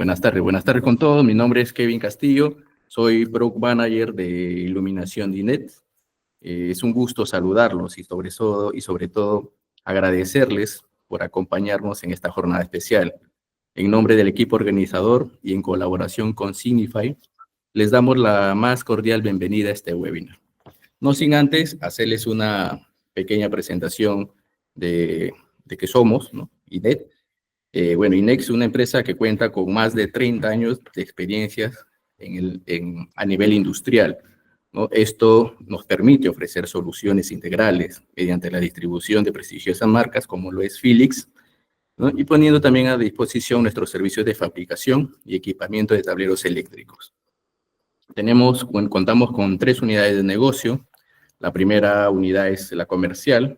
Buenas tardes con todos. Mi nombre es Kevin Castillo, soy Product Manager de Iluminación DINET. Es un gusto saludarlos y sobre todo agradecerles por acompañarnos en esta jornada especial. En nombre del equipo organizador y en colaboración con Signify, les damos la más cordial bienvenida a este webinar. No sin antes hacerles una pequeña presentación de qué somos, ¿no? INET. INET es una empresa que cuenta con más de 30 años de experiencias a nivel industrial, ¿no? Esto nos permite ofrecer soluciones integrales mediante la distribución de prestigiosas marcas como lo es Philips, ¿no? Y poniendo también a disposición nuestros servicios de fabricación y equipamiento de tableros eléctricos. Contamos con 3 unidades de negocio. La primera unidad es la comercial.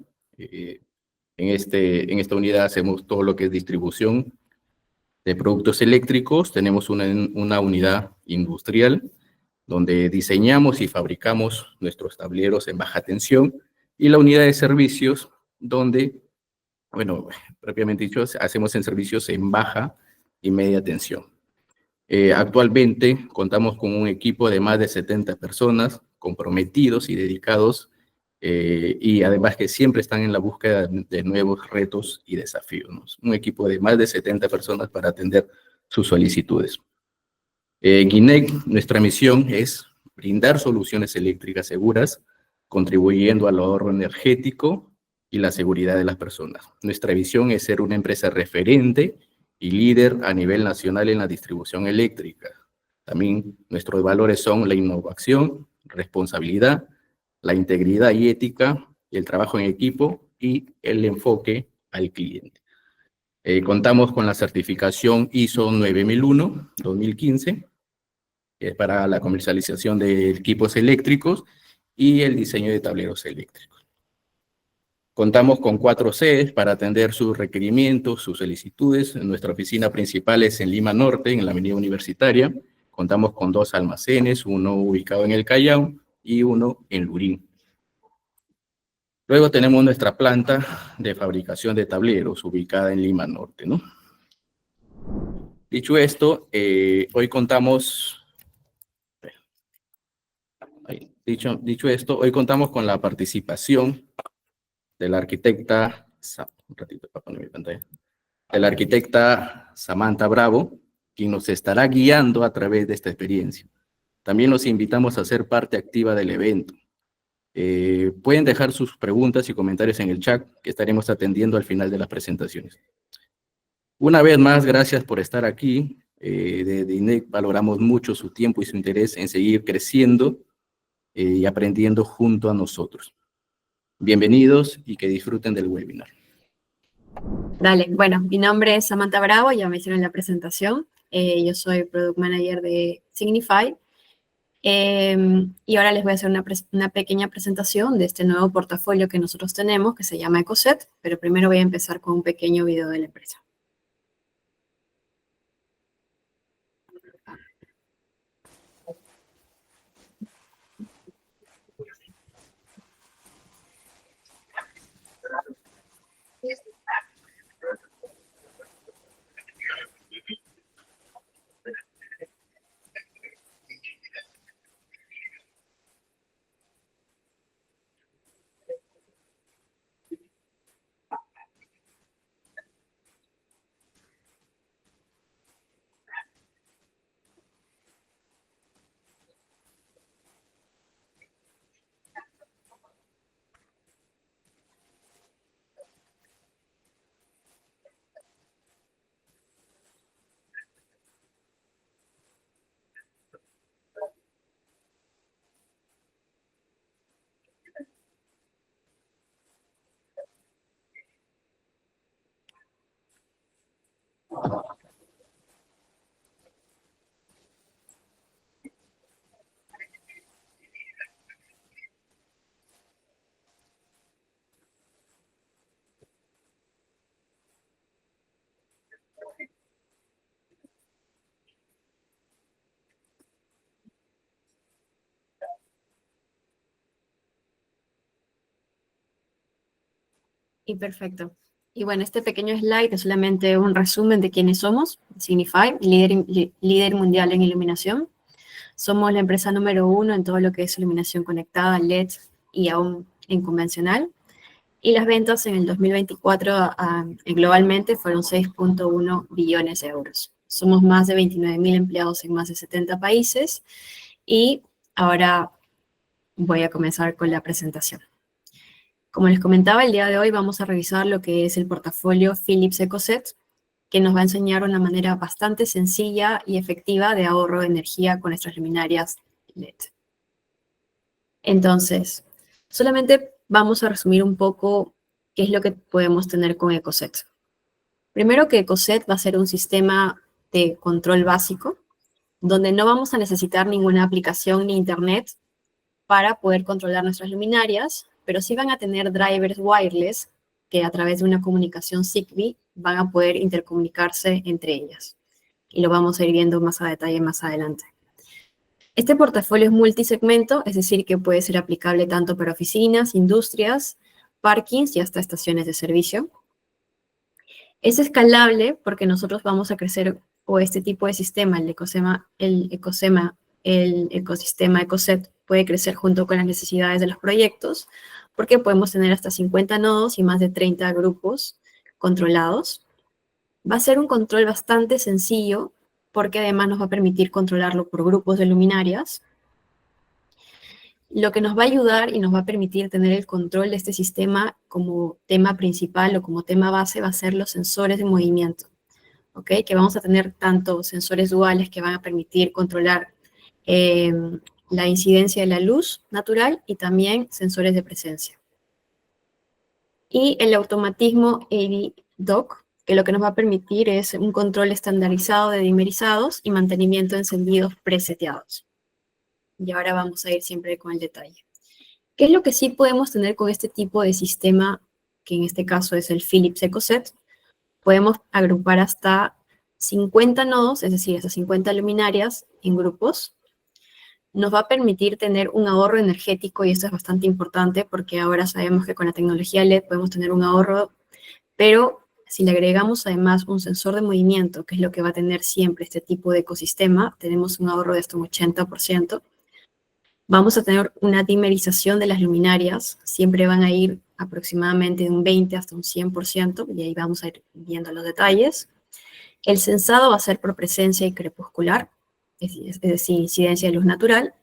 En esta unidad hacemos todo lo que es distribución de productos eléctricos. Tenemos una unidad industrial donde diseñamos y fabricamos nuestros tableros en baja tensión, y la unidad de servicios donde, propiamente dicho, hacemos en servicios en baja y media tensión. Actualmente contamos con un equipo de más de 70 personas comprometidos y dedicados, y además que siempre están en la búsqueda de nuevos retos y desafíos, ¿no? Un equipo de más de 70 personas para atender sus solicitudes. GINEC, nuestra misión es brindar soluciones eléctricas seguras, contribuyendo al ahorro energético y la seguridad de las personas. Nuestra visión es ser una empresa referente y líder a nivel nacional en la distribución eléctrica. También nuestros valores son la innovación, responsabilidad, la integridad y ética, el trabajo en equipo y el enfoque al cliente. Contamos con la certificación ISO 9001-2015, que es para la comercialización de equipos eléctricos y el diseño de tableros eléctricos. Contamos con 4 sedes para atender sus requerimientos, sus solicitudes. Nuestra oficina principal es en Lima Norte, en la Avenida Universitaria. Contamos con 2 almacenes, uno ubicado en el Callao y uno en Lurín. Luego tenemos nuestra planta de fabricación de tableros, ubicada en Lima Norte, ¿no? Dicho esto, hoy contamos con la participación de la arquitecta, Samantha Bravo, quien nos estará guiando a través de esta experiencia. También los invitamos a ser parte activa del evento. Pueden dejar sus preguntas y comentarios en el chat, que estaremos atendiendo al final de las presentaciones. Una vez más, gracias por estar aquí. De INEC valoramos mucho su tiempo y su interés en seguir creciendo y aprendiendo junto a nosotros. Bienvenidos y que disfruten del webinar. Dale, bueno, mi nombre es Samantha Bravo, ya me hicieron la presentación. Yo soy Product Manager de Signify. Y ahora les voy a hacer una pequeña presentación de este nuevo portafolio que nosotros tenemos, que se llama EcoSet, pero primero voy a empezar con un pequeño video de la empresa. Y perfecto. Y bueno, este pequeño slide es solamente un resumen de quiénes somos. Signify, líder mundial en iluminación. Somos la empresa número 1 en todo lo que es iluminación conectada, LED y aún en convencional. Y las ventas en el 2024 globalmente fueron 6.1 billones de euros. Somos más de 29.000 empleados en más de 70 países. Y ahora voy a comenzar con la presentación. Como les comentaba, el día de hoy vamos a revisar lo que es el portafolio Philips EcoSet, que nos va a enseñar una manera bastante sencilla y efectiva de ahorro de energía con nuestras luminarias LED. Entonces, solamente vamos a resumir un poco qué es lo que podemos tener con EcoSet. Primero que EcoSet va a ser un sistema de control básico, donde no vamos a necesitar ninguna aplicación ni internet para poder controlar nuestras luminarias, pero sí van a tener drivers wireless que a través de una comunicación Zigbee van a poder intercomunicarse entre ellas. Y lo vamos a ir viendo más a detalle más adelante. Este portafolio es multisegmento, es decir, que puede ser aplicable tanto para oficinas, industrias, parkings y hasta estaciones de servicio. Es escalable porque nosotros vamos a crecer o este tipo de sistema, el ecosistema EcoSet, puede crecer junto con las necesidades de los proyectos, porque podemos tener hasta 50 nodos y más de 30 grupos controlados. Va a ser un control bastante sencillo, porque además nos va a permitir controlarlo por grupos de luminarias, lo que nos va a ayudar y nos va a permitir tener el control de este sistema como tema principal o como tema base va a ser los sensores de movimiento, ¿ok? Que vamos a tener tanto sensores duales que van a permitir controlar la incidencia de la luz natural y también sensores de presencia. Y el automatismo AV-Dock, que lo que nos va a permitir es un control estandarizado de dimerizados y mantenimiento de encendidos preseteados. Y ahora vamos a ir siempre con el detalle. ¿Qué es lo que sí podemos tener con este tipo de sistema, que en este caso es el Philips EcoSet? Podemos agrupar hasta 50 nodos, es decir, hasta 50 luminarias en grupos. Nos va a permitir tener un ahorro energético y esto es bastante importante porque ahora sabemos que con la tecnología LED podemos tener un ahorro, pero si le agregamos además un sensor de movimiento, que es lo que va a tener siempre este tipo de ecosistema, tenemos un ahorro de hasta un 80%. Vamos a tener una dimerización de las luminarias, siempre van a ir aproximadamente de un 20 hasta un 100%, y ahí vamos a ir viendo los detalles. El sensado va a ser por presencia y crepuscular, es decir, incidencia de luz natural.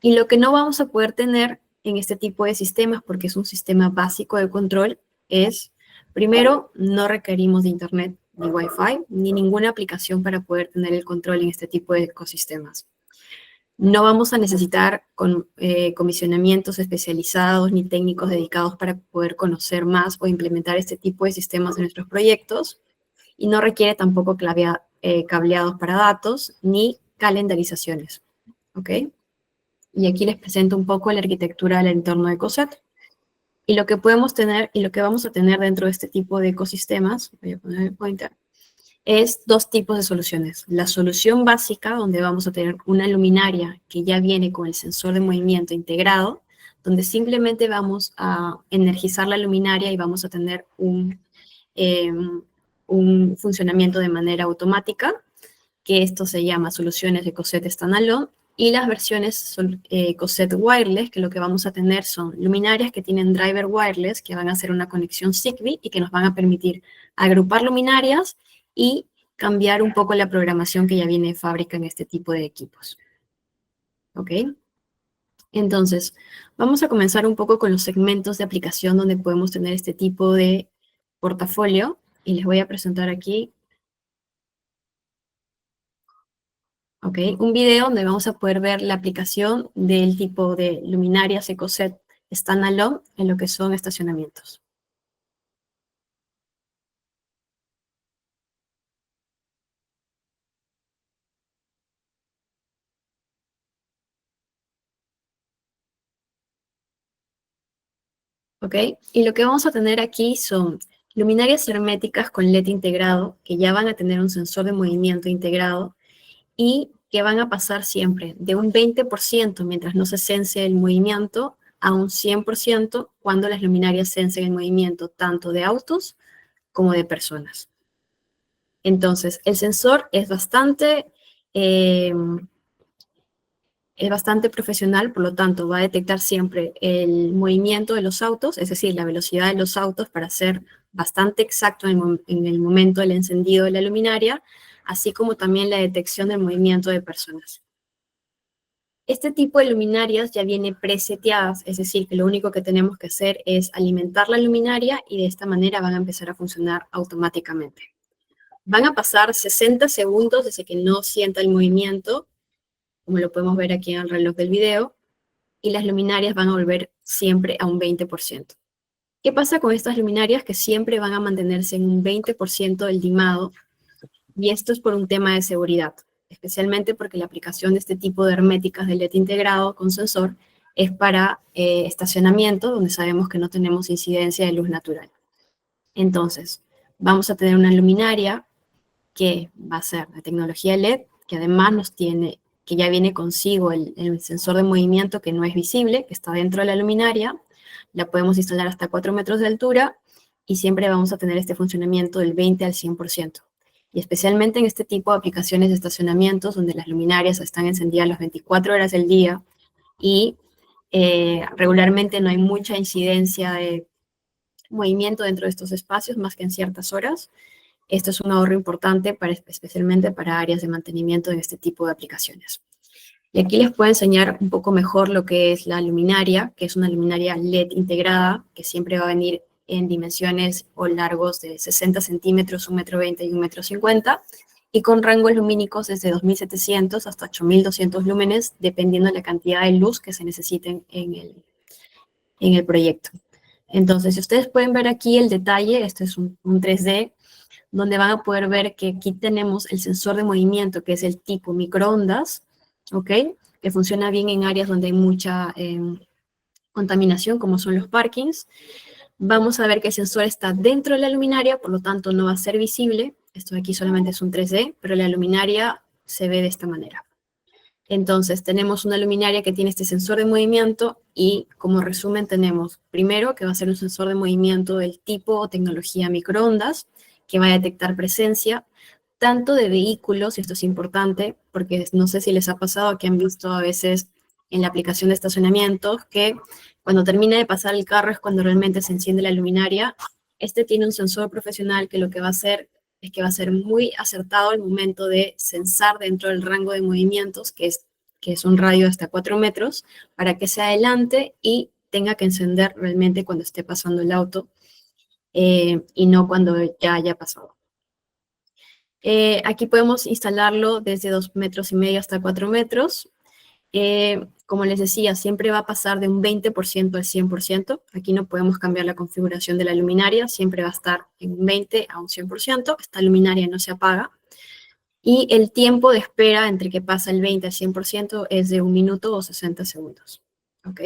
Y lo que no vamos a poder tener en este tipo de sistemas, porque es un sistema básico de control, es, primero, no requerimos de internet, ni Wi-Fi, ni ninguna aplicación para poder tener el control en este tipo de ecosistemas. No vamos a necesitar comisionamientos especializados ni técnicos dedicados para poder conocer más o implementar este tipo de sistemas en nuestros proyectos. Y no requiere tampoco cableados para datos ni calendarizaciones. ¿Ok? Y aquí les presento un poco la arquitectura del entorno de EcoSet. Y lo que podemos tener y lo que vamos a tener dentro de este tipo de ecosistemas, voy a poner el pointer, es dos tipos de soluciones. La solución básica, donde vamos a tener una luminaria que ya viene con el sensor de movimiento integrado, donde simplemente vamos a energizar la luminaria y vamos a tener un funcionamiento de manera automática, que esto se llama soluciones de EcoSet Standalone, y las versiones EcoSet Wireless, que lo que vamos a tener son luminarias que tienen driver wireless, que van a hacer una conexión Zigbee y que nos van a permitir agrupar luminarias y cambiar un poco la programación que ya viene de fábrica en este tipo de equipos. ¿Ok? Entonces, vamos a comenzar un poco con los segmentos de aplicación donde podemos tener este tipo de portafolio, y les voy a presentar aquí un video donde vamos a poder ver la aplicación del tipo de luminarias EcoSet Standalone en lo que son estacionamientos. ¿Ok? Y lo que vamos a tener aquí son luminarias herméticas con LED integrado, que ya van a tener un sensor de movimiento integrado y que van a pasar siempre de un 20% mientras no se sense el movimiento a un 100% cuando las luminarias sensen el movimiento tanto de autos como de personas. Entonces, el sensor es bastante profesional, por lo tanto, va a detectar siempre el movimiento de los autos, es decir, la velocidad de los autos para ser bastante exacto en el momento del encendido de la luminaria, así como también la detección del movimiento de personas. Este tipo de luminarias ya viene preseteadas, es decir, que lo único que tenemos que hacer es alimentar la luminaria y de esta manera van a empezar a funcionar automáticamente. Van a pasar 60 segundos desde que no sienta el movimiento, como lo podemos ver aquí en el reloj del video, y las luminarias van a volver siempre a un 20%. ¿Qué pasa con estas luminarias? Que siempre van a mantenerse en un 20% del dimado, y esto es por un tema de seguridad, especialmente porque la aplicación de este tipo de herméticas de LED integrado con sensor es para estacionamiento, donde sabemos que no tenemos incidencia de luz natural. Entonces, vamos a tener una luminaria que va a ser de tecnología LED, que además que ya viene consigo el sensor de movimiento que no es visible, que está dentro de la luminaria. La podemos instalar hasta 4 metros de altura y siempre vamos a tener este funcionamiento del 20 al 100%. Y especialmente en este tipo de aplicaciones de estacionamientos donde las luminarias están encendidas las 24 horas del día y regularmente no hay mucha incidencia de movimiento dentro de estos espacios más que en ciertas horas. Esto es un ahorro importante, especialmente para áreas de mantenimiento de este tipo de aplicaciones. Y aquí les puedo enseñar un poco mejor lo que es la luminaria, que es una luminaria LED integrada, que siempre va a venir en dimensiones o largos de 60 centímetros, 1,20 m y 1,50 m, y con rangos lumínicos desde 2700 hasta 8200 lúmenes, dependiendo de la cantidad de luz que se necesiten en el proyecto. Entonces, si ustedes pueden ver aquí el detalle, este es un 3D, donde van a poder ver que aquí tenemos el sensor de movimiento, que es el tipo microondas, ¿ok? Que funciona bien en áreas donde hay mucha contaminación, como son los parkings. Vamos a ver que el sensor está dentro de la luminaria, por lo tanto no va a ser visible. Esto de aquí solamente es un 3D, pero la luminaria se ve de esta manera. Entonces, tenemos una luminaria que tiene este sensor de movimiento y como resumen tenemos, primero, que va a ser un sensor de movimiento del tipo o tecnología microondas, que va a detectar presencia, tanto de vehículos, y esto es importante, porque no sé si les ha pasado que han visto a veces en la aplicación de estacionamientos que cuando termina de pasar el carro es cuando realmente se enciende la luminaria. Este tiene un sensor profesional que lo que va a hacer es que va a ser muy acertado el momento de censar dentro del rango de movimientos, que es un radio de hasta 4 metros, para que se adelante y tenga que encender realmente cuando esté pasando el auto y no cuando ya haya pasado. Aquí podemos instalarlo desde 2,5 metros hasta 4 metros. Como les decía, siempre va a pasar de un 20% al 100%. Aquí no podemos cambiar la configuración de la luminaria, siempre va a estar en un 20 a un 100%. Esta luminaria no se apaga. Y el tiempo de espera entre que pasa el 20 al 100% es de 1 minuto o 60 segundos. ¿Ok?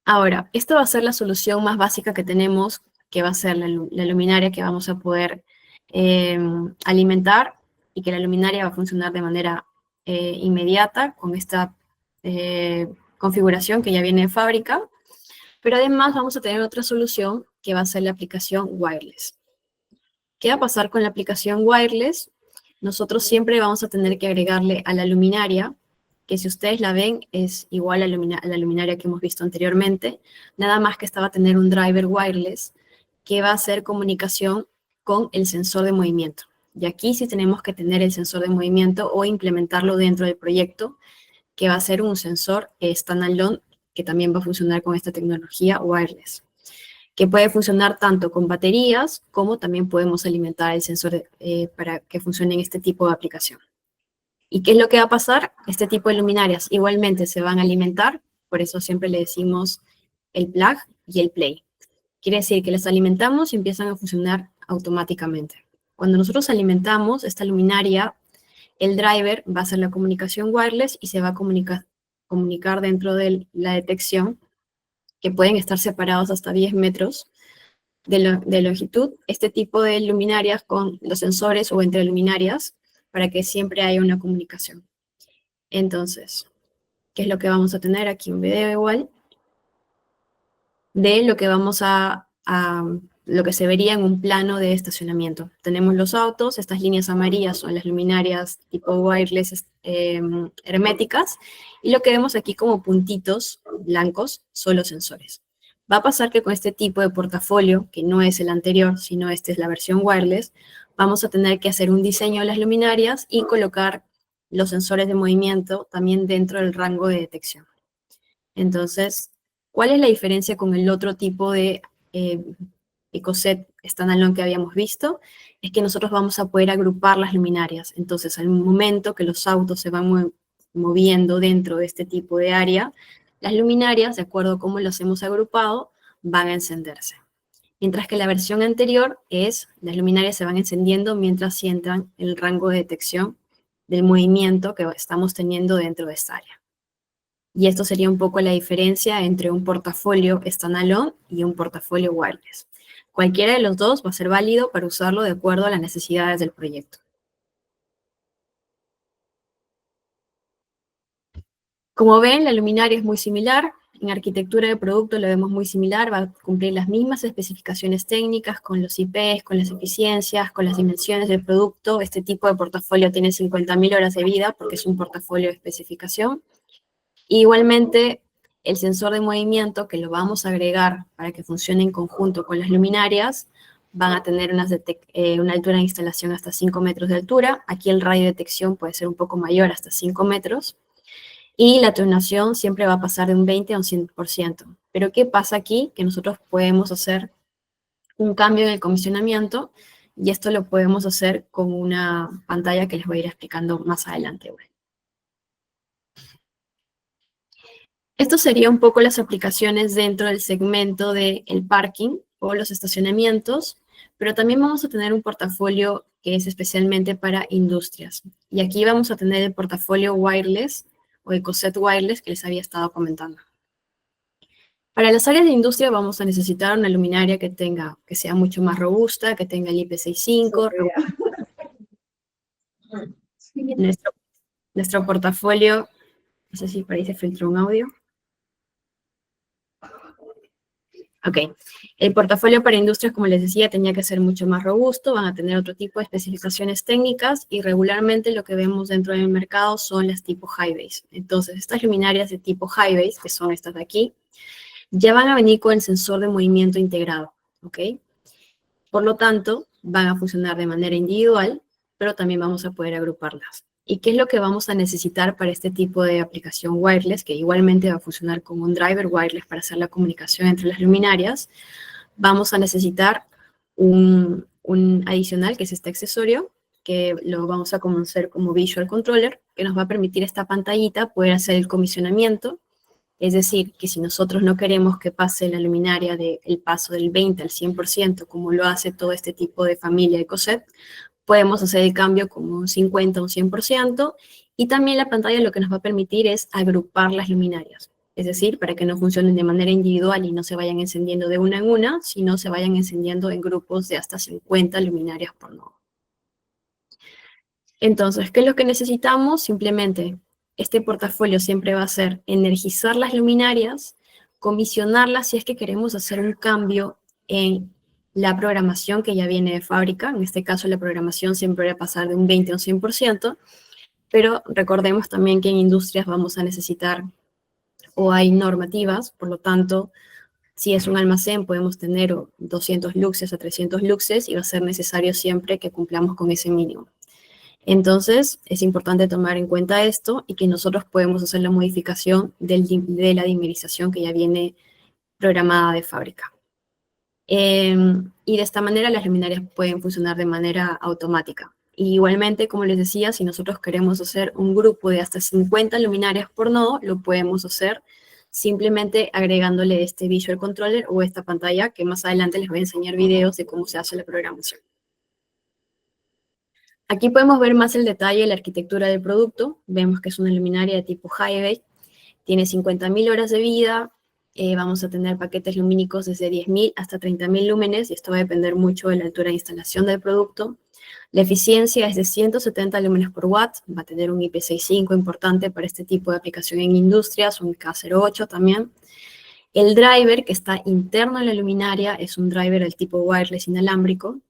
Ahora, esta va a ser la solución más básica que tenemos, que va a ser la luminaria que vamos a poder alimentar y que la luminaria va a funcionar de manera inmediata con esta configuración que ya viene de fábrica. Pero además vamos a tener otra solución que va a ser la aplicación wireless. ¿Qué va a pasar con la aplicación wireless? Nosotros siempre vamos a tener que agregarle a la luminaria, que si ustedes la ven es igual a la luminaria que hemos visto anteriormente, nada más que esta va a tener un driver wireless que va a hacer comunicación con el sensor de movimiento. Y aquí sí tenemos que tener el sensor de movimiento o implementarlo dentro del proyecto, que va a ser un sensor standalone que también va a funcionar con esta tecnología wireless, que puede funcionar tanto con baterías como también podemos alimentar el sensor para que funcione en este tipo de aplicación. ¿Y qué es lo que va a pasar? Este tipo de luminarias igualmente se van a alimentar, por eso siempre le decimos el plug y el play. Quiere decir que las alimentamos y empiezan a funcionar automáticamente. Cuando nosotros alimentamos esta luminaria, el driver va a hacer la comunicación wireless y se va a comunicar dentro de la detección, que pueden estar separados hasta 10 metros de longitud, este tipo de luminarias con los sensores o entre luminarias, para que siempre haya una comunicación. Entonces, ¿qué es lo que vamos a tener? Aquí un video igual de lo que vamos a a lo que se vería en un plano de estacionamiento. Tenemos los autos, estas líneas amarillas son las luminarias tipo wireless herméticas, y lo que vemos aquí como puntitos blancos son los sensores. Va a pasar que con este tipo de portafolio, que no es el anterior, sino esta es la versión wireless, vamos a tener que hacer un diseño de las luminarias y colocar los sensores de movimiento también dentro del rango de detección. Entonces, ¿cuál es la diferencia con el otro tipo de EcoSet standalone que habíamos visto? Es que nosotros vamos a poder agrupar las luminarias. Entonces, al momento que los autos se van moviendo dentro de este tipo de área, las luminarias, de acuerdo a cómo los hemos agrupado, van a encenderse. Mientras que la versión anterior es, las luminarias se van encendiendo mientras sientan el rango de detección del movimiento que estamos teniendo dentro de esta área. Y esto sería un poco la diferencia entre un portafolio standalone y un portafolio wireless. Cualquiera de los dos va a ser válido para usarlo de acuerdo a las necesidades del proyecto. Como ven, la luminaria es muy similar. En arquitectura de producto lo vemos muy similar. Va a cumplir las mismas especificaciones técnicas con los IPs, con las eficiencias, con las dimensiones del producto. Este tipo de portafolio tiene 50.000 horas de vida porque es un portafolio de especificación. Igualmente, el sensor de movimiento que lo vamos a agregar para que funcione en conjunto con las luminarias van a tener una altura de instalación hasta 5 metros de altura. Aquí el radio de detección puede ser un poco mayor, hasta 5 metros. Y la atenuación siempre va a pasar de un 20 a un 100%. Pero ¿qué pasa aquí? Que nosotros podemos hacer un cambio en el comisionamiento y esto lo podemos hacer con una pantalla que les voy a ir explicando más adelante. Esto sería un poco las aplicaciones dentro del segmento del parking o los estacionamientos, pero también vamos a tener un portafolio que es especialmente para industrias. Y aquí vamos a tener el portafolio wireless o EcoSet wireless que les había estado comentando. Para las áreas de industria vamos a necesitar una luminaria que sea mucho más robusta, que tenga el IP65. Nuestro portafolio, no sé si por ahí se filtró un audio. Ok, el portafolio para industrias, como les decía, tenía que ser mucho más robusto, van a tener otro tipo de especificaciones técnicas y regularmente lo que vemos dentro del mercado son las tipo high base. Entonces, estas luminarias de tipo high base, que son estas de aquí, ya van a venir con el sensor de movimiento integrado, ¿ok? Por lo tanto, van a funcionar de manera individual, pero también vamos a poder agruparlas. ¿Y qué es lo que vamos a necesitar para este tipo de aplicación wireless, que igualmente va a funcionar como un driver wireless para hacer la comunicación entre las luminarias? Vamos a necesitar un adicional, que es este accesorio, que lo vamos a conocer como Visual Controller, que nos va a permitir esta pantallita poder hacer el comisionamiento. Es decir, que si nosotros no queremos que pase la luminaria del paso del 20 al 100%, como lo hace todo este tipo de familia EcoSet, podemos hacer el cambio como un 50 o un 100%, y también la pantalla lo que nos va a permitir es agrupar las luminarias. Es decir, para que no funcionen de manera individual y no se vayan encendiendo de una en una, sino se vayan encendiendo en grupos de hasta 50 luminarias por nodo. Entonces, ¿qué es lo que necesitamos? Simplemente, este portafolio siempre va a ser energizar las luminarias, comisionarlas si es que queremos hacer un cambio en la programación que ya viene de fábrica. En este caso, la programación siempre va a pasar de un 20 a un 100%, pero recordemos también que en industrias vamos a necesitar, o hay normativas, por lo tanto, si es un almacén, podemos tener 200 luxes a 300 luxes y va a ser necesario siempre que cumplamos con ese mínimo. Entonces, es importante tomar en cuenta esto y que nosotros podemos hacer la modificación de la dimerización que ya viene programada de fábrica. Y de esta manera las luminarias pueden funcionar de manera automática. Y igualmente, como les decía, si nosotros queremos hacer un grupo de hasta 50 luminarias por nodo, lo podemos hacer simplemente agregándole este Visual Controller o esta pantalla, que más adelante les voy a enseñar videos de cómo se hace la programación. Aquí podemos ver más el detalle de la arquitectura del producto. Vemos que es una luminaria de tipo high bay, tiene 50.000 horas de vida, vamos a tener paquetes lumínicos desde 10.000 hasta 30.000 lúmenes, y esto va a depender mucho de la altura de instalación del producto. La eficiencia es de 170 lúmenes por watt, va a tener un IP65 importante para este tipo de aplicación en industrias, un K08 también. El driver que está interno en la luminaria es un driver del tipo wireless inalámbrico,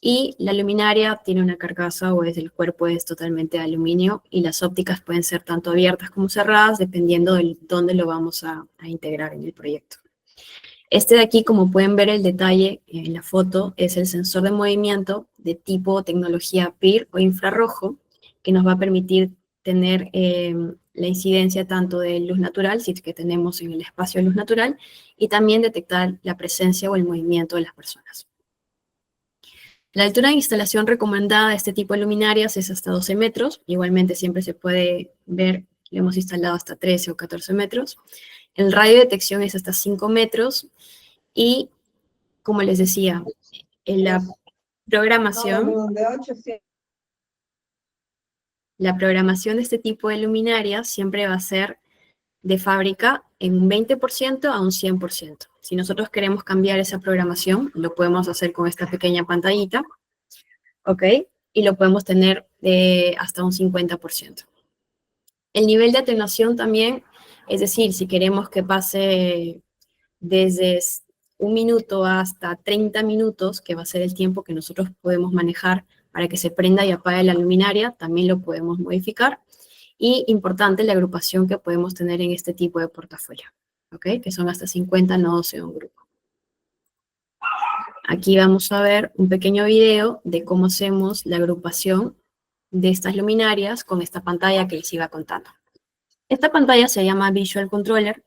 y la luminaria tiene una carcasa, o es el cuerpo es totalmente de aluminio, y las ópticas pueden ser tanto abiertas como cerradas dependiendo de dónde lo vamos a integrar en el proyecto. Este de aquí, como pueden ver el detalle en la foto, es el sensor de movimiento de tipo tecnología PIR o infrarrojo, que nos va a permitir tener la incidencia tanto de luz natural, si es que tenemos en el espacio luz natural, y también detectar la presencia o el movimiento de las personas. La altura de instalación recomendada de este tipo de luminarias es hasta 12 metros. Igualmente siempre se puede ver, lo hemos instalado hasta 13 o 14 metros. El radio de detección es hasta 5 metros. Y, como les decía, en la programación de este tipo de luminarias siempre va a ser de fábrica en un 20% a un 100%. Si nosotros queremos cambiar esa programación, lo podemos hacer con esta pequeña pantallita. ¿Ok? Y lo podemos tener hasta un 50%. El nivel de atenuación también, es decir, si queremos que pase desde 1 minuto hasta 30 minutos, que va a ser el tiempo que nosotros podemos manejar para que se prenda y apague la luminaria, también lo podemos modificar. Y importante, la agrupación que podemos tener en este tipo de portafolio, ¿ok? Que son hasta 50 nodos en un grupo. Aquí vamos a ver un pequeño video de cómo hacemos la agrupación de estas luminarias con esta pantalla que les iba contando. Esta pantalla se llama Visual Controller.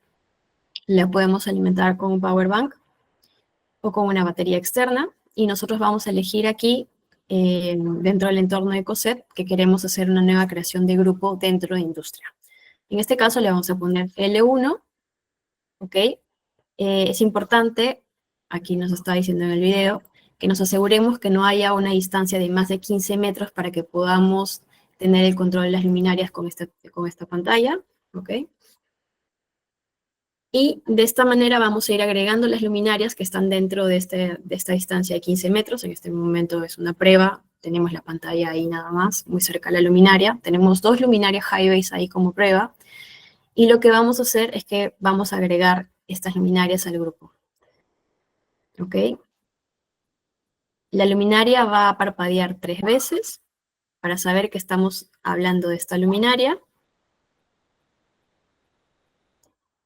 La podemos alimentar con un power bank o con una batería externa, y nosotros vamos a elegir aquí, dentro del entorno de EcoSet, que queremos hacer una nueva creación de grupo dentro de industria. En este caso le vamos a poner L1, ¿ok? Es importante, aquí nos está diciendo en el video, que nos aseguremos que no haya una distancia de más de 15 metros para que podamos tener el control de las luminarias con esta pantalla, ¿ok? Y de esta manera vamos a ir agregando las luminarias que están dentro de esta distancia de 15 metros. En este momento es una prueba, tenemos la pantalla ahí nada más, muy cerca de la luminaria. Tenemos 2 luminarias high-base ahí como prueba, y lo que vamos a hacer es que vamos a agregar estas luminarias al grupo. ¿Ok? La luminaria va a parpadear 3 veces para saber que estamos hablando de esta luminaria.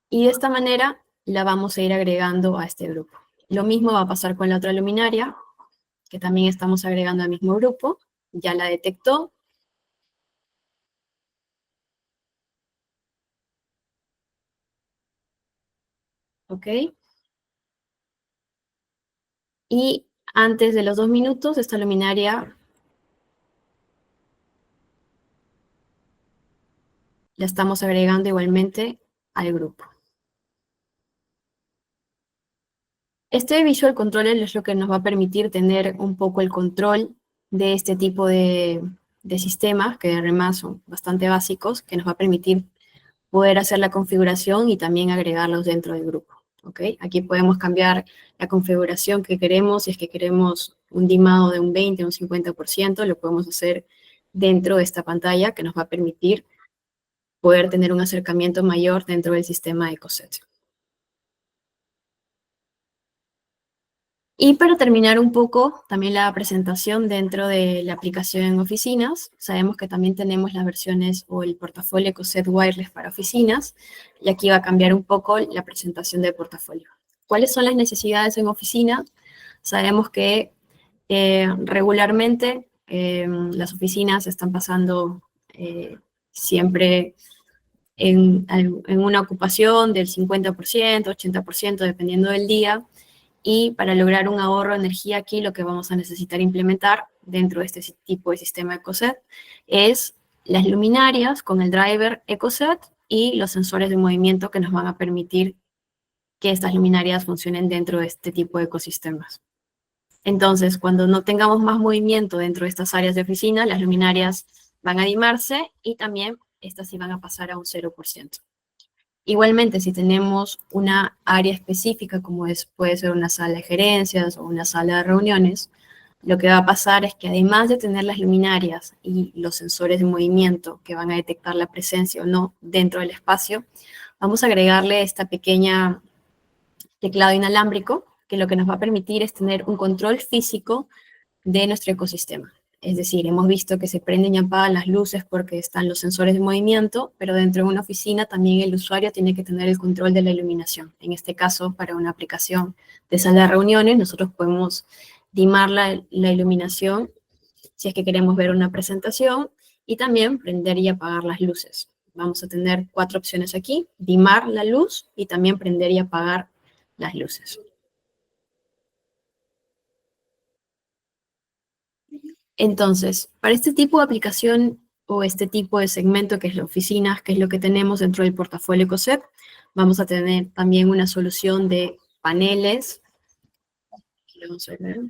Y de esta manera la vamos a ir agregando a este grupo. Lo mismo va a pasar con la otra luminaria, que también estamos agregando al mismo grupo. Ya la detectó. ¿Ok? Y antes de los 2 minutos, esta luminaria la estamos agregando igualmente al grupo. Este Visual Controller es lo que nos va a permitir tener un poco el control de este tipo de sistemas, que además son bastante básicos, que nos va a permitir poder hacer la configuración y también agregarlos dentro del grupo. ¿Ok? Aquí podemos cambiar la configuración que queremos. Si es que queremos un dimado de un 20 o un 50%, lo podemos hacer dentro de esta pantalla, que nos va a permitir poder tener un acercamiento mayor dentro del sistema EcoSet. Y para terminar un poco, también la presentación dentro de la aplicación en oficinas. Sabemos que también tenemos las versiones o el portafolio EcoSet Wireless para oficinas, y aquí va a cambiar un poco la presentación del portafolio. ¿Cuáles son las necesidades en oficina? Sabemos que regularmente las oficinas están pasando siempre en una ocupación del 50%, 80%, dependiendo del día. Y para lograr un ahorro de energía aquí, lo que vamos a necesitar implementar dentro de este tipo de sistema EcoSet es las luminarias con el driver EcoSet y los sensores de movimiento que nos van a permitir que estas luminarias funcionen dentro de este tipo de ecosistemas. Entonces, cuando no tengamos más movimiento dentro de estas áreas de oficina, las luminarias van a dimarse y también estas sí van a pasar a un 0%. Igualmente, si tenemos una área específica, como puede ser una sala de gerencias o una sala de reuniones, lo que va a pasar es que además de tener las luminarias y los sensores de movimiento que van a detectar la presencia o no dentro del espacio, vamos a agregarle esta pequeña teclado inalámbrico, que lo que nos va a permitir es tener un control físico de nuestro ecosistema. Es decir, hemos visto que se prenden y apagan las luces porque están los sensores de movimiento, pero dentro de una oficina también el usuario tiene que tener el control de la iluminación. En este caso, para una aplicación de sala de reuniones, nosotros podemos dimar la iluminación si es que queremos ver una presentación y también prender y apagar las luces. Vamos a tener 4 opciones aquí: dimar la luz y también prender y apagar las luces. Entonces, para este tipo de aplicación o este tipo de segmento que es la oficina, que es lo que tenemos dentro del portafolio EcoSet, vamos a tener también una solución de paneles. Aquí lo vamos a ver.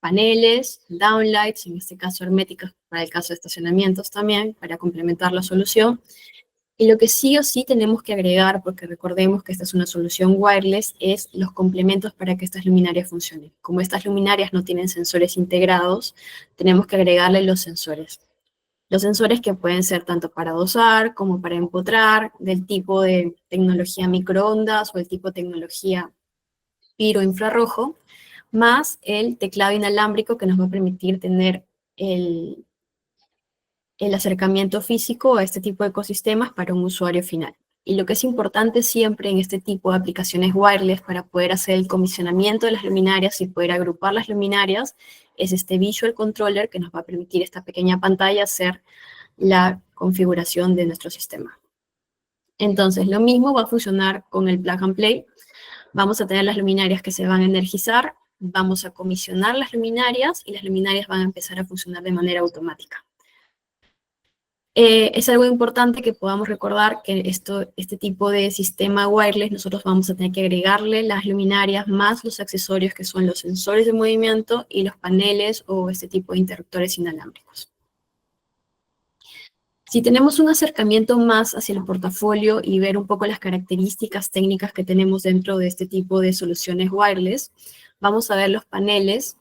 Paneles, downlights, en este caso herméticas para el caso de estacionamientos también, para complementar la solución. Y lo que sí o sí tenemos que agregar, porque recordemos que esta es una solución wireless, es los complementos para que estas luminarias funcionen. Como estas luminarias no tienen sensores integrados, tenemos que agregarle los sensores. Los sensores que pueden ser tanto para dosar como para empotrar, del tipo de tecnología microondas o el tipo de tecnología piro-infrarrojo, más el teclado inalámbrico que nos va a permitir tener el acercamiento físico a este tipo de ecosistemas para un usuario final. Y lo que es importante siempre en este tipo de aplicaciones wireless para poder hacer el comisionamiento de las luminarias y poder agrupar las luminarias es este Visual Controller que nos va a permitir esta pequeña pantalla hacer la configuración de nuestro sistema. Entonces, lo mismo va a funcionar con el Plug and Play. Vamos a tener las luminarias que se van a energizar, vamos a comisionar las luminarias y las luminarias van a empezar a funcionar de manera automática. Es algo importante que podamos recordar que este tipo de sistema wireless nosotros vamos a tener que agregarle las luminarias más los accesorios que son los sensores de movimiento y los paneles o este tipo de interruptores inalámbricos. Si tenemos un acercamiento más hacia el portafolio y ver un poco las características técnicas que tenemos dentro de este tipo de soluciones wireless, vamos a ver los paneles,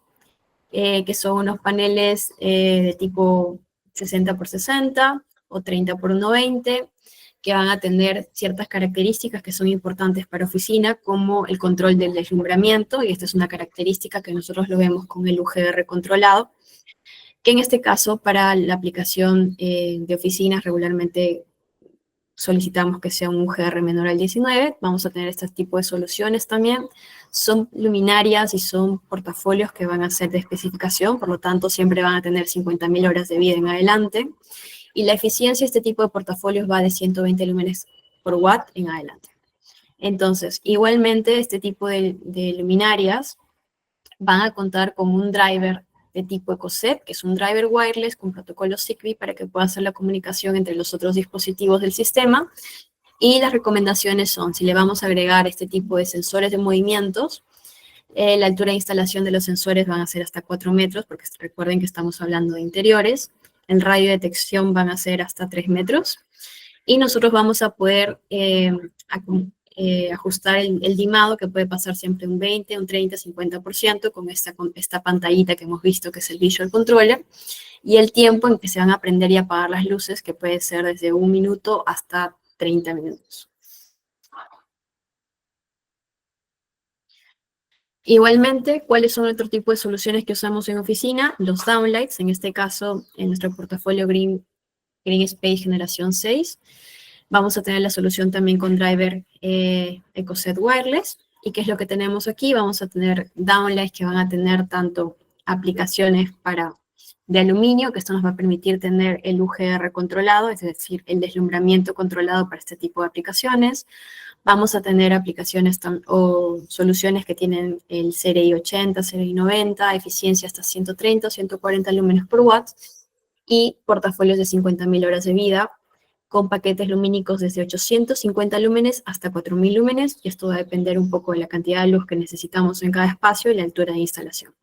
que son unos paneles de tipo 60 por 60 o 30 por 120, que van a tener ciertas características que son importantes para oficina, como el control del deslumbramiento, y esta es una característica que nosotros lo vemos con el UGR controlado, que en este caso para la aplicación de oficinas regularmente solicitamos que sea un UGR menor al 19, vamos a tener este tipo de soluciones también. Son luminarias y son portafolios que van a ser de especificación, por lo tanto siempre van a tener 50.000 horas de vida en adelante. Y la eficiencia de este tipo de portafolios va de 120 lúmenes por watt en adelante. Entonces, igualmente este tipo de luminarias van a contar con un driver de tipo EcoSet, que es un driver wireless con protocolo Zigbee para que pueda hacer la comunicación entre los otros dispositivos del sistema. Y las recomendaciones son, si le vamos a agregar este tipo de sensores de movimientos, la altura de instalación de los sensores van a ser hasta 4 metros, porque recuerden que estamos hablando de interiores. El radio de detección van a ser hasta 3 metros. Y nosotros vamos a poder ajustar el dimado, que puede pasar siempre un 20, un 30, 50% con esta pantallita que hemos visto, que es el Visual Controller, y el tiempo en que se van a prender y apagar las luces, que puede ser desde 1 minuto hasta 30 minutos. Igualmente, ¿cuáles son otro tipo de soluciones que usamos en oficina? Los downlights, en este caso, en nuestro portafolio Green Space Generación 6, vamos a tener la solución también con driver EcoSet Wireless. ¿Y qué es lo que tenemos aquí? Vamos a tener downlights que van a tener tanto aplicaciones de aluminio, que esto nos va a permitir tener el UGR controlado, es decir, el deslumbramiento controlado para este tipo de aplicaciones. Vamos a tener aplicaciones o soluciones que tienen el CRI 80, CRI 90, eficiencia hasta 130 o 140 lúmenes por watt, y portafolios de 50.000 horas de vida, con paquetes lumínicos desde 850 lúmenes hasta 4.000 lúmenes, y esto va a depender un poco de la cantidad de luz que necesitamos en cada espacio y la altura de instalación.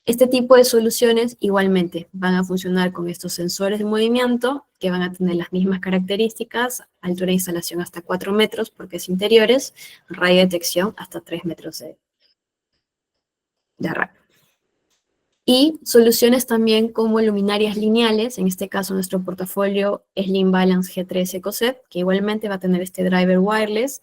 Este tipo de soluciones igualmente van a funcionar con estos sensores de movimiento, que van a tener las mismas características, altura de instalación hasta 4 metros porque es interiores, radio de detección hasta 3 metros de radio. Y soluciones también como luminarias lineales, en este caso nuestro portafolio es Lean Balance G3 EcoSet, que igualmente va a tener este driver wireless,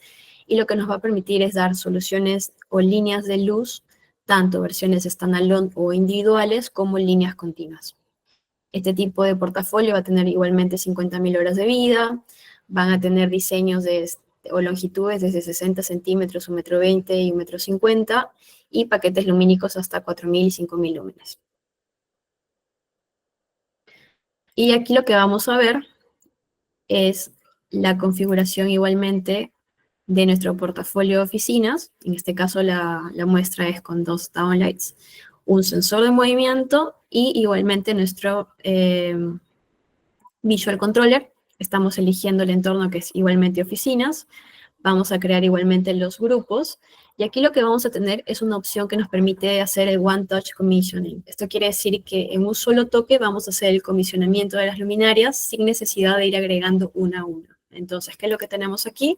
y lo que nos va a permitir es dar soluciones o líneas de luz, tanto versiones standalone o individuales como líneas continuas. Este tipo de portafolio va a tener igualmente 50.000 horas de vida, van a tener diseños o longitudes desde 60 centímetros, 1,20 m y 1,50 m, y paquetes lumínicos hasta 4.000 y 5.000 lúmenes. Y aquí lo que vamos a ver es la configuración igualmente de nuestro portafolio de oficinas. En este caso la muestra es con 2 downlights, un sensor de movimiento y igualmente nuestro Visual Controller. Estamos eligiendo el entorno que es igualmente oficinas. Vamos a crear igualmente los grupos. Y aquí lo que vamos a tener es una opción que nos permite hacer el One Touch Commissioning. Esto quiere decir que en un solo toque vamos a hacer el comisionamiento de las luminarias sin necesidad de ir agregando una a una. Entonces, ¿qué es lo que tenemos aquí?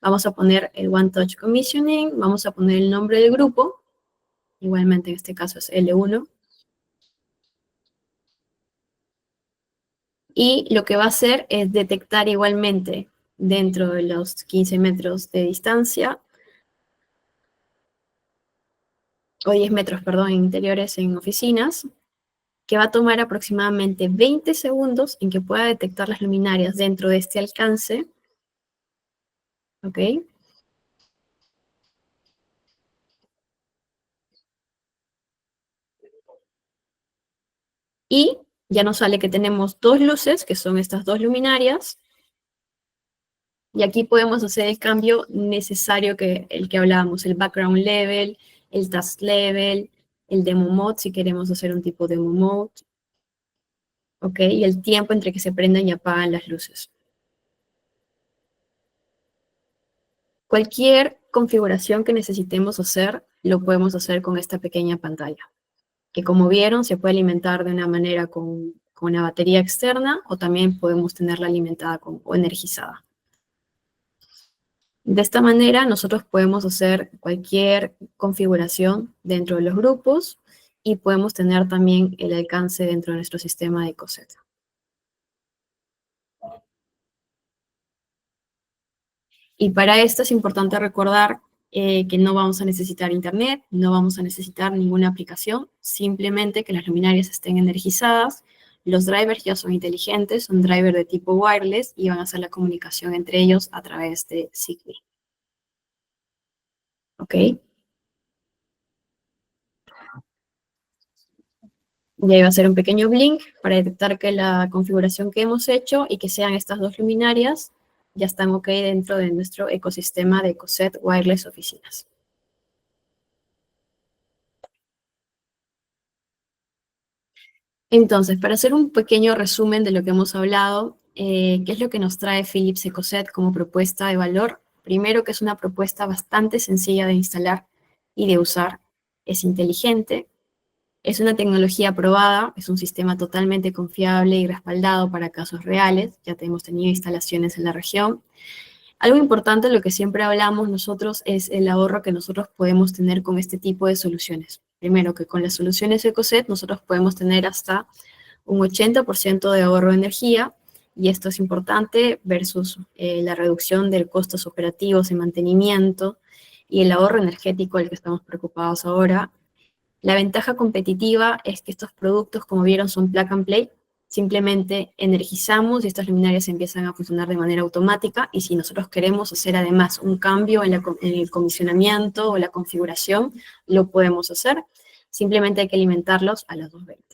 Vamos a poner el One Touch Commissioning, vamos a poner el nombre del grupo, igualmente en este caso es L1. Y lo que va a hacer es detectar igualmente dentro de los 15 metros de distancia, o 10 metros, perdón, en interiores en oficinas, que va a tomar aproximadamente 20 segundos en que pueda detectar las luminarias dentro de este alcance, ¿ok? Y ya nos sale que tenemos 2 luces, que son estas 2 luminarias, y aquí podemos hacer el cambio necesario el que hablábamos, el background level, el task level, el demo mode, si queremos hacer un tipo de demo mode, ¿ok? Y el tiempo entre que se prendan y apagan las luces. Cualquier configuración que necesitemos hacer, lo podemos hacer con esta pequeña pantalla, que como vieron, se puede alimentar de una manera con una batería externa, o también podemos tenerla alimentada o energizada. De esta manera, nosotros podemos hacer cualquier configuración dentro de los grupos y podemos tener también el alcance dentro de nuestro sistema de EcoSet. Y para esto es importante recordar que no vamos a necesitar internet, no vamos a necesitar ninguna aplicación, simplemente que las luminarias estén energizadas. Los drivers ya son inteligentes, son drivers de tipo wireless y van a hacer la comunicación entre ellos a través de Zigbee. ¿Ok? Y ahí va a ser un pequeño blink para detectar que la configuración que hemos hecho y que sean estas 2 luminarias ya están ok dentro de nuestro ecosistema de EcoSet Wireless Oficinas. Entonces, para hacer un pequeño resumen de lo que hemos hablado, ¿qué es lo que nos trae Philips EcoSet como propuesta de valor? Primero, que es una propuesta bastante sencilla de instalar y de usar. Es inteligente, es una tecnología aprobada, es un sistema totalmente confiable y respaldado para casos reales. Ya hemos tenido instalaciones en la región. Algo importante, lo que siempre hablamos nosotros, es el ahorro que nosotros podemos tener con este tipo de soluciones. Primero, que con las soluciones EcoSet nosotros podemos tener hasta un 80% de ahorro de energía, y esto es importante versus la reducción de costos operativos y mantenimiento y el ahorro energético del que estamos preocupados ahora. La ventaja competitiva es que estos productos, como vieron, son plug and play. Simplemente energizamos y estas luminarias empiezan a funcionar de manera automática, y si nosotros queremos hacer además un cambio en el comisionamiento o la configuración, lo podemos hacer. Simplemente hay que alimentarlos a las 2 velas.